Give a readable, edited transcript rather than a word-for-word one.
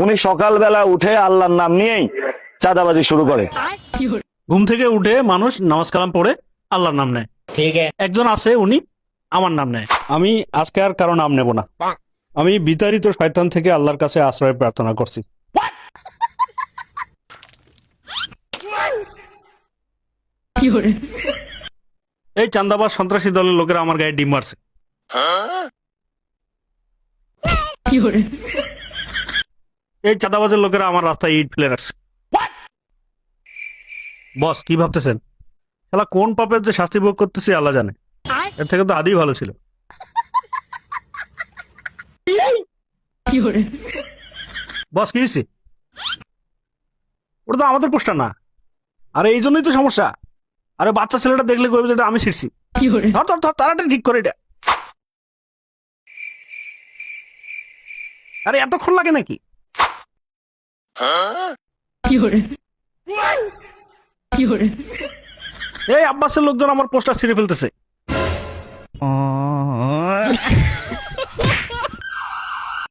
উনি সকালবেলা উঠে আল্লাহর নাম নিয়েই চাঁদাবাজি শুরু করে। ঘুম থেকে উঠে মানুষ নামাজ কালাম পড়ে আল্লাহর নাম নেয়। ঠিক আছে, একজন আছে উনি আমার নাম নেয়। আমি আজকে আর কারো নাম নেব না। আমি বিতাড়িত শয়তান থেকে আল্লাহর কাছে আশ্রয় প্রার্থনা করছি। এই চান্দাবাজ সন্ত্রাসী দলের লোকেরা আমার গায়ে ডিম মারছে। এই চাঁদাবাজের লোকেরা আমার রাস্তায় ইট ফেলে রাখছে। বস কি ভাবতেছেন? শালা কোন পাপের যে শাস্তি ভোগ করতেছি আল্লাহ জানে। এর থেকে তো আদি ভালো ছিল। বস কি হয়েছে? ওটা তো আমাদের পোস্টার না। আরে এই জন্যই তো সমস্যা। আরে বাচ্চা ছেলেটা দেখলে কইবে যেটা আমি ছিড়ছি। ধর ধর ধর তাড়াতাড়ি ঠিক করে এটা। আরে এতক্ষণ লাগে নাকি? এই আব্বাসের লোকজন আমার পোস্টার ছিঁড়ে ফেলতেছে।